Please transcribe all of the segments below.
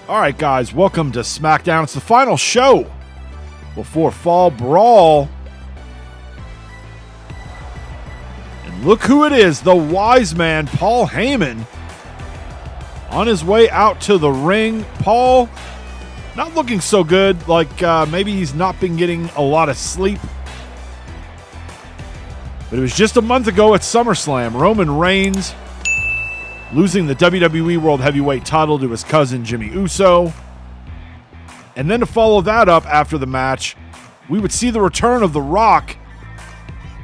All right, guys, welcome to SmackDown. It's the final show before Fall Brawl. And look who it is, the Wiseman Paul Heyman on his way out to the ring. Paul, not looking so good, like maybe he's not been getting a lot of sleep. But it was just a month ago at SummerSlam, Roman Reigns losing the WWE World Heavyweight title to his cousin Jimmy Uso. And then to follow that up after the match, we would see the return of The Rock,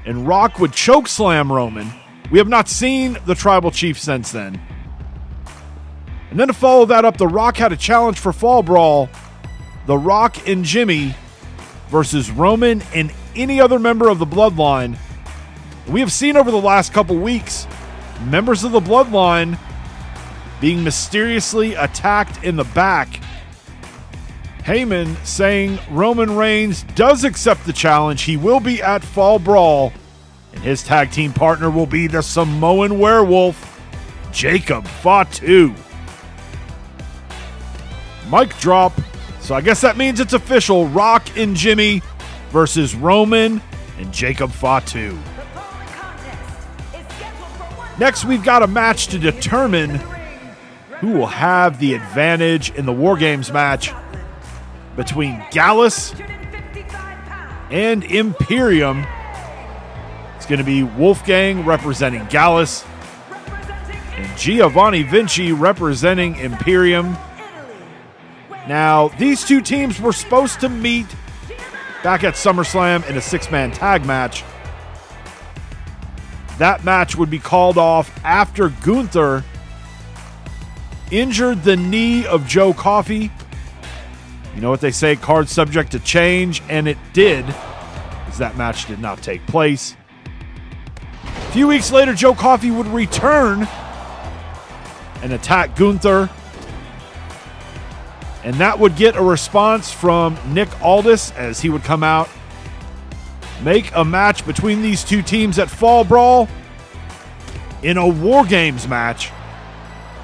and Rock would chokeslam Roman. We have not seen the Tribal Chief since then. And then to follow that up, The Rock had a challenge for Fall Brawl, The Rock and Jimmy versus Roman and any other member of the Bloodline. We have seen over the last couple weeks members of the Bloodline being mysteriously attacked in the back. Heyman saying Roman Reigns does accept the challenge. He will be at Fall Brawl, and his tag team partner will be the Samoan werewolf, Jacob Fatu. Mic drop. So I guess that means it's official. Rock and Jimmy versus Roman and Jacob Fatu. Next, we've got a match to determine who will have the advantage in the War Games match between Gallus and Imperium. It's going to be Wolfgang representing Gallus and Giovanni Vinci representing Imperium. Now, these two teams were supposed to meet back at SummerSlam in a six-man tag match. That match would be called off after Gunther injured the knee of Joe Coffey. You know what they say, card subject to change, and it did, as that match did not take place. A few weeks later, Joe Coffey would return and attack Gunther, and that would get a response from Nick Aldis as he would come out, make a match between these two teams at Fall Brawl in a War Games match.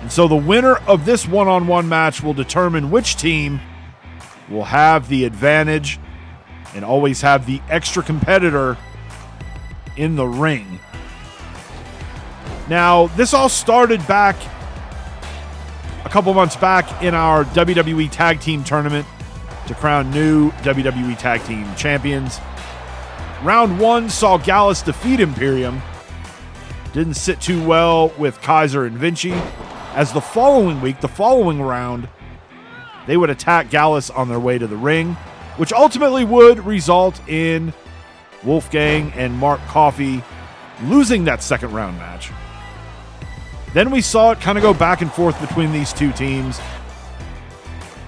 And so the winner of this one-on-one match will determine which team will have the advantage and always have the extra competitor in the ring. Now, this all started back a couple months back in our WWE Tag Team Tournament to crown new WWE Tag Team Champions. Round one saw Gallus defeat Imperium. Didn't sit too well with Kaiser and Vinci. As the following week, the following round, they would attack Gallus on their way to the ring, which ultimately would result in Wolfgang and Mark Coffey losing that second round match. Then we saw it kind of go back and forth between these two teams,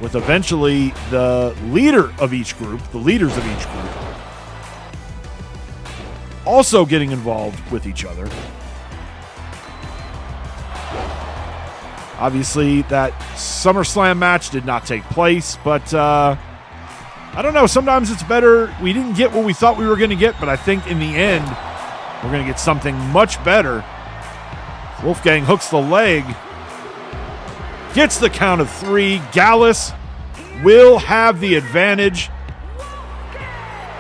with eventually the leaders of each group, also getting involved with each other. Obviously, that SummerSlam match did not take place, but I don't know. Sometimes it's better. We didn't get what we thought we were going to get, but I think in the end, we're going to get something much better. Wolfgang hooks the leg, gets the count of three. Gallus will have the advantage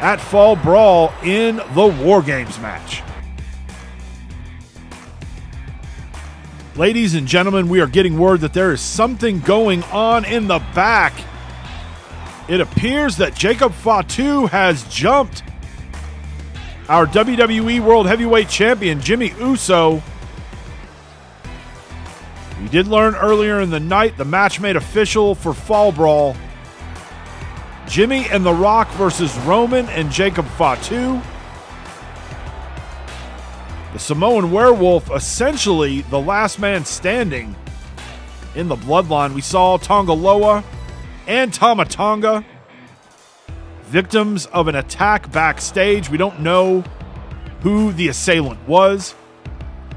at Fall Brawl in the War Games match. Ladies and gentlemen, we are getting word that there is something going on in the back. It appears that Jacob Fatu has jumped our WWE World Heavyweight Champion, Jimmy Uso. We did learn earlier in the night the match made official for Fall Brawl. Jimmy and The Rock versus Roman and Jacob Fatu. The Samoan werewolf, essentially the last man standing in the Bloodline. We saw Tonga Loa and Tama Tonga, victims of an attack backstage. We don't know who the assailant was.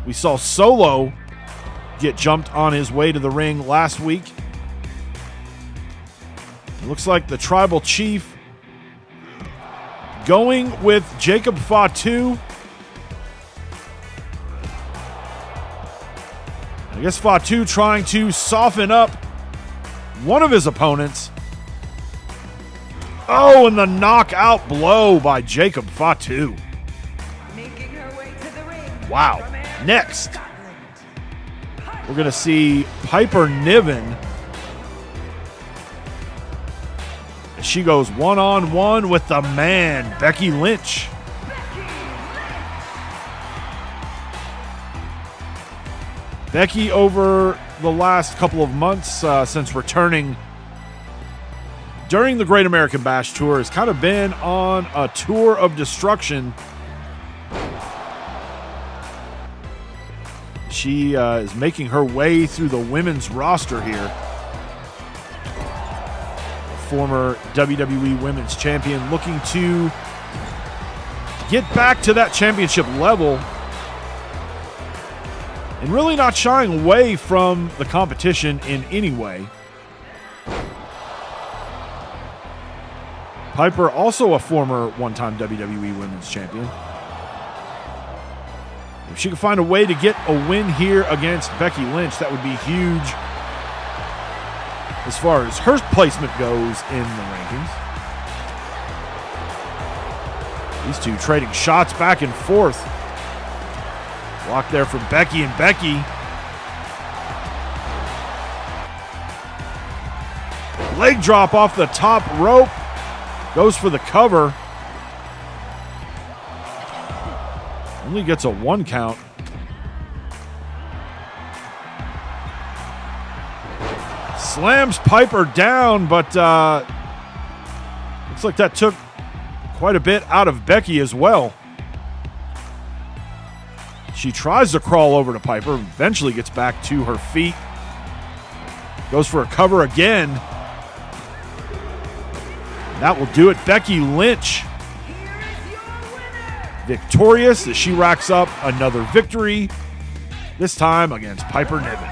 We saw Solo get jumped on his way to the ring last week. It looks like the Tribal Chief going with Jacob Fatu. I guess Fatu trying to soften up one of his opponents. Oh, and the knockout blow by Jacob Fatu. Wow. Next, we're going to see Piper Niven. She goes one-on-one with the man, Becky Lynch. Becky, over the last couple of months since returning during the Great American Bash Tour, has kind of been on a tour of destruction. She is making her way through the women's roster here. Former WWE Women's Champion looking to get back to that championship level and really not shying away from the competition in any way. Piper, also a former one-time WWE Women's Champion. If she can find a way to get a win here against Becky Lynch, that would be huge as far as her placement goes in the rankings. These two trading shots back and forth. Block there from Becky, and Becky leg drop off the top rope. Goes for the cover. Only gets a 1 count. Slams Piper down, but looks like that took quite a bit out of Becky as well. She tries to crawl over to Piper, eventually gets back to her feet. Goes for a cover again. That will do it. Becky Lynch victorious as she racks up another victory, this time against Piper Niven.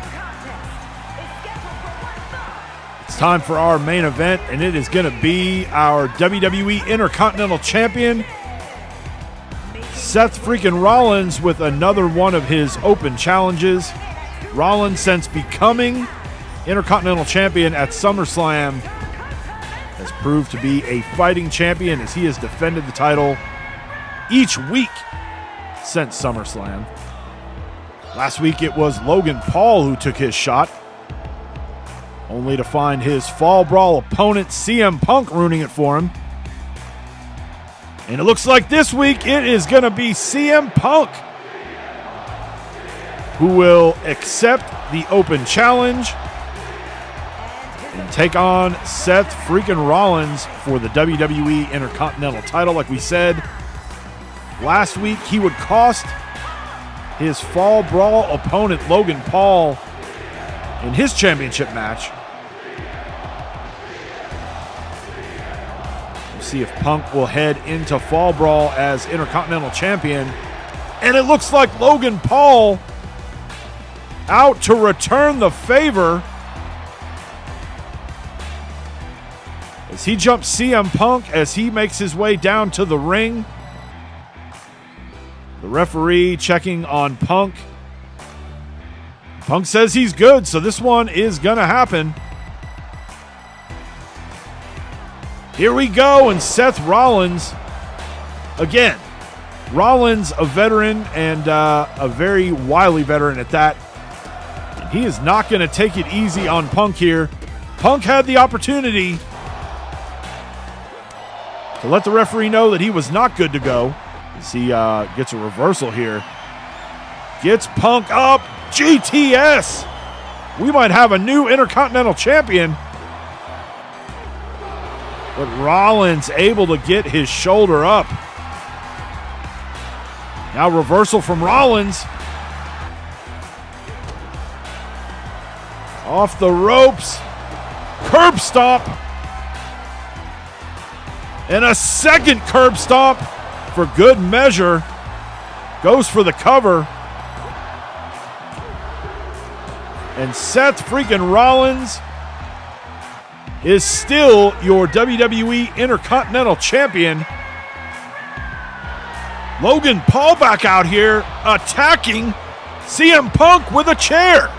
It's time for our main event, and it is going to be our WWE Intercontinental Champion, Seth Freakin Rollins, with another one of his open challenges. Rollins, since becoming Intercontinental Champion at SummerSlam, has proved to be a fighting champion as he has defended the title each week since SummerSlam. Last week it was Logan Paul who took his shot, only to find his Fall Brawl opponent CM Punk ruining it for him. And it looks like this week it is going to be CM Punk who will accept the open challenge and take on Seth Freakin Rollins for the WWE Intercontinental title. Like we said last week, he would cost his Fall Brawl opponent Logan Paul in his championship match. We'll see if Punk will head into Fall Brawl as Intercontinental Champion. And it looks like Logan Paul out to return the favor as he jumps CM Punk as he makes his way down to the ring. The referee checking on Punk. Punk says he's good, so this one is going to happen. Here we go, and Seth Rollins, again, Rollins, a veteran and a very wily veteran at that. And he is not going to take it easy on Punk here. Punk had the opportunity to let the referee know that he was not good to go. As he gets a reversal here. Gets Punk up. GTS. We might have a new Intercontinental Champion. But Rollins able to get his shoulder up. Now reversal from Rollins. Off the ropes. Curb stomp. And a second curb stomp. For good measure, goes for the cover. And Seth Freakin Rollins is still your WWE Intercontinental Champion. Logan Paul back out here attacking CM Punk with a chair.